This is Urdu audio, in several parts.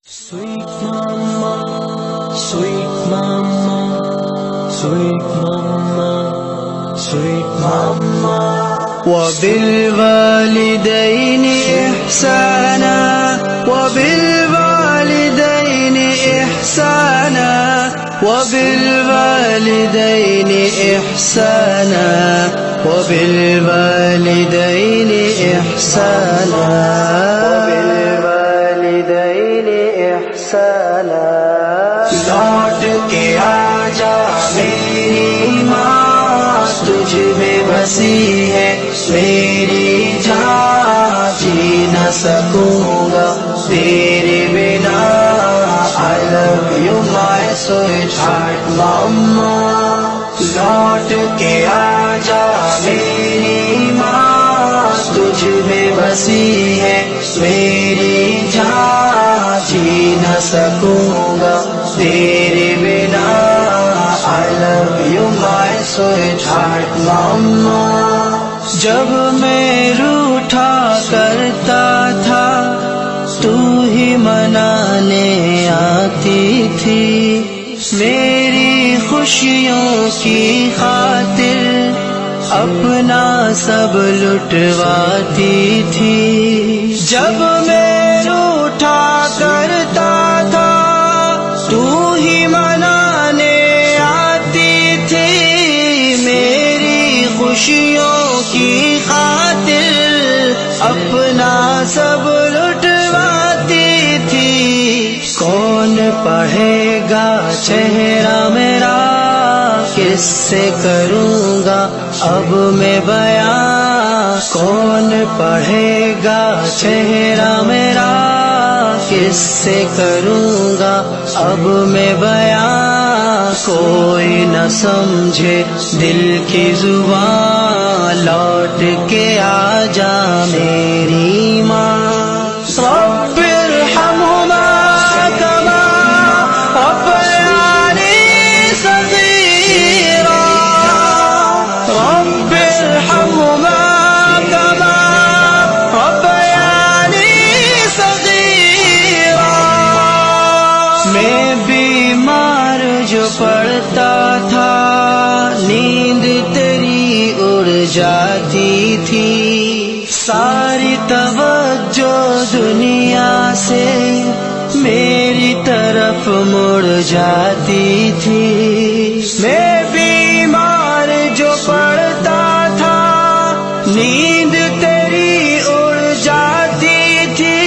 Sweet mama, sweet mama, sweet mama, sweet mama. وبالوالدين إحسانا وبالوالدين إحسانا وبالوالدين إحسانا وبالوالدين إحسانا وبالوالدين إحسانا. لوٹ کے آجا میری ماں، تجھ میں بسی ہے میری جان، جی نہ سکوں گا تیرے بنا. I love you my sweetheart mama. لوٹ کے آجا میری ماں، تجھ میں بسی ہے میری جان، جی نہ سکوں گا تیرے بنا. I love you my sweetheart mama. جب میں روٹھا کرتا تھا تو ہی منانے آتی تھی، میری خوشیوں کی خاطر اپنا سب لٹواتی تھی. جب میں روٹھا کرتا تھا تو ہی منانے آتی تھی، میری خوشیوں کی خاطر اپنا سب لٹواتی تھی. کون پڑھے گا چہرہ میرا، کس سے کروں گا اب میں بیان. کون پڑھے گا چہرہ میرا، کس سے کروں گا اب میں بیان. کوئی نہ سمجھے دل کی زبان، لوٹ کے آجا میری ماں. رب ارحمہما کما ربیانی صغیرا، رب ارحمہما کما ربیانی صغیرا. میں بیمار جو پڑتا تھا، نیند تیری اڑ جاتی تھی، ساری توجہ دنیا سے میری طرف مڑ جاتی تھی. میں بیمار جو پڑتا تھا، نیند تیری اڑ جاتی تھی،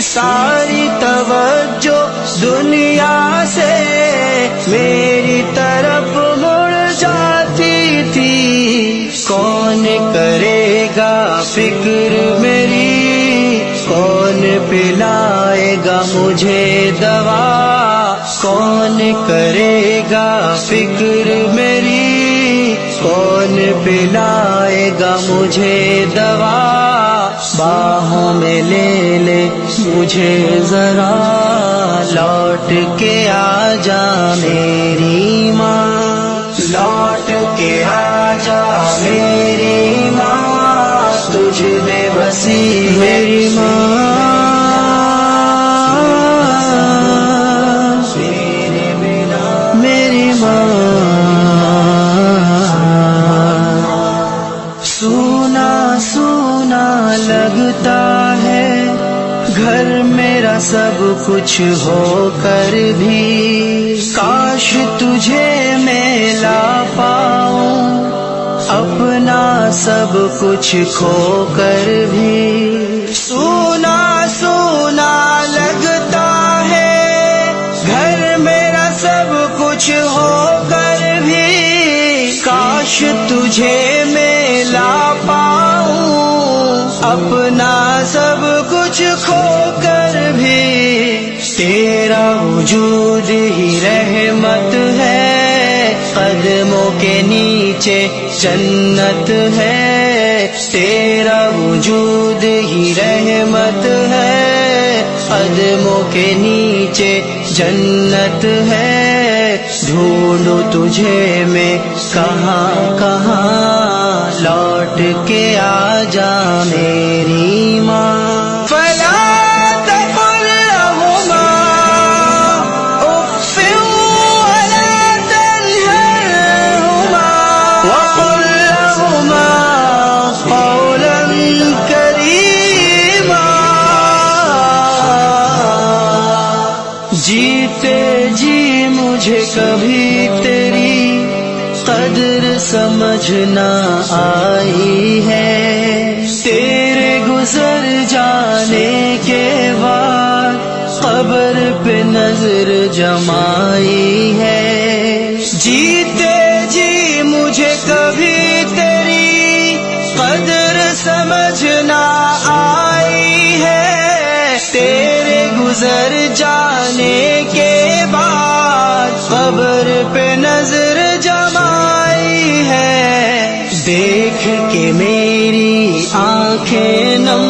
ساری توجہ دنیا سے میری طرف مڑ جاتی تھی. کون کرے گا فکر میری، کون پلائے گا مجھے دوا. کون کرے گا فکر میری، کون پلائے گا مجھے دوا. باہوں میں لے لے مجھے ذرا، لوٹ کے آجا میری ماں. لوٹ کے آجا میری ماں، تجھ میں بسی میری ماں. میرے بنا میری ماں. سونا سونا لگتا ہے گھر میرا سب کچھ ہو کر بھی، کاش تجھے میں لا پاؤں اپنا سب کچھ کھو کر بھی. سونا سونا لگتا ہے گھر میرا سب کچھ ہو کر بھی، کاش تجھے میں لا پاؤں اپنا سب کچھ کھو کر بھی. تیرا وجود ہی رحمت ہے، قدموں کے نیچے جنت ہے. تیرا وجود ہی رحمت ہے، قدموں کے نیچے جنت ہے. ڈھونڈوں تجھے میں کہاں کہاں، لوٹ کے آجا میری ماں. فلا تقل لهما جیتے جی مجھے کبھی تیری قدر سمجھ نہ آئی ہے، تیرے گزر جانے کے بعد قبر پہ نظر جمائی ہے۔ جیتے جی مجھے کبھی تیری قدر سمجھ نہ آئی ہے، تیرے گزر جانے کے بعد قبر پہ نظر جمائی ہے۔ دیکھ کے میری آنکھیں نم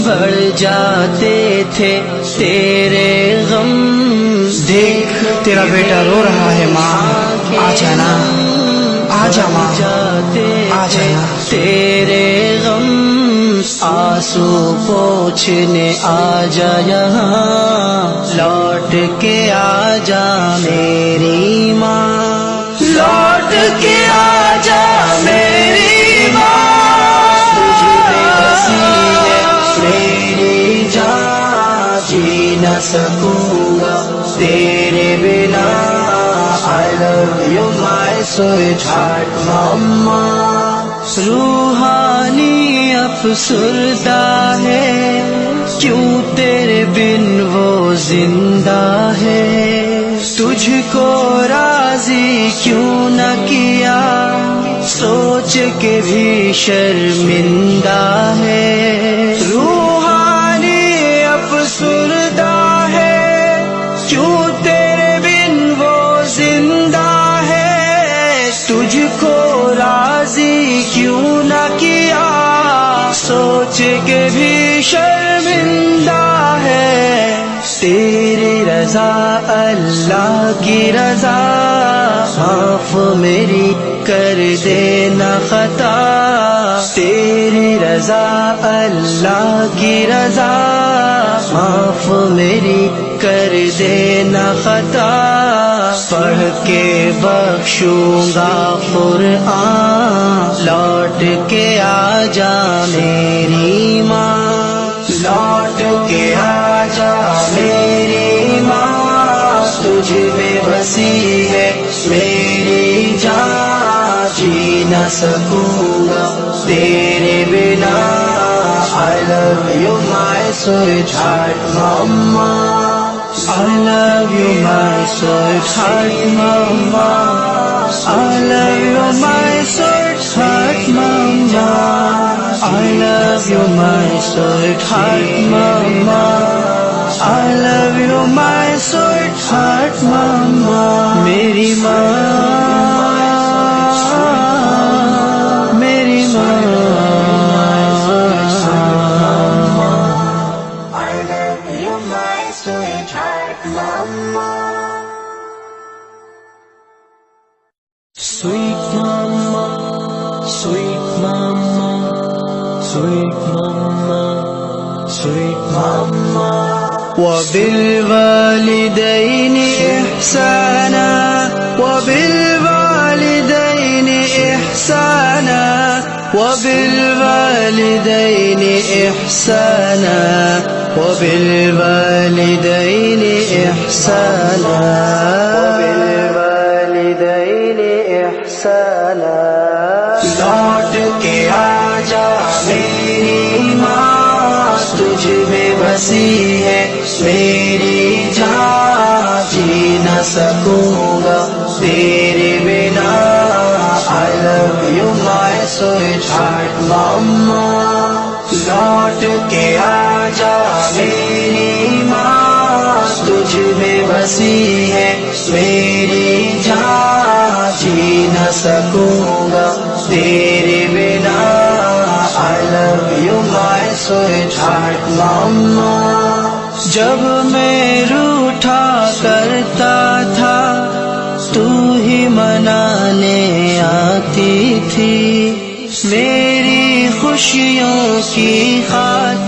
بڑھ جاتے تھے تیرے غم، دیکھ تیرا بیٹا رو رہا ہے ماں، آ جانا، آ جا ماں، آ جانا۔ تیرے غم آنسو پوچھنے آ جا یہاں، لوٹ کے آ جا میری ماں، لوٹ کے آ جا میری ماں، تجھ میں بسی ہے میری جان، جی نہ سکوں گا تیرے بنا۔ I love you my sweetheart mama۔ روحانی افسردہ ہے، کیوں تیرے بن وہ زندہ ہے، تجھ کو راضی کیوں نہ کیا، سوچ کے بھی شرمندہ ہے۔ روحانی افسردہ ہے، کیوں تیرے بن وہ زندہ ہے، تجھ کو راضی کیوں نہ کیا، سوچ کے بھی شرمندہ ہے۔ تیری رضا اللہ کی رضا، معاف میری کر دینا خطا، تیری رضا اللہ کی رضا، معاف میری کر دینا خطا، پڑھ کے بخشوں گا قرآن، لوٹ کے آ جا میری ماں، لوٹ کے آ جا میری ماں، تجھ میں بسی ہے میری جان، جی نہ سکوں گا تیرے بنا۔ I love you my sweetheart mama، I love you my sweetheart mama، I love you my sweetheart mama، I love you my sweetheart mama، I love you my sweetheart mama۔ میری ماں، میری ماں، Sweet mama, sweet mama, sweet mama, sweet mama. وبالوالدين إحسانا، وبالوالدين إحسانا، وبالوالدين إحسانا، وبالوالدين إحسانا، وبالوالدين إحسانا۔ لوٹ کے آ جا میری ماں، تجھ میں بسی ہے میری جان، جی نہ سکوں گا تیرے بنا۔ I love you my sweetheart mama، لوٹ کے آ جا میری ماں، تجھ میں بسی ہے میری جان، جی نہ سکوں گا تیرے بنا۔ I love you my sweetheart mama۔ جب میں روٹھا کرتا تھا تو ہی منانے آتی تھی، میری خوشیوں کی خاطر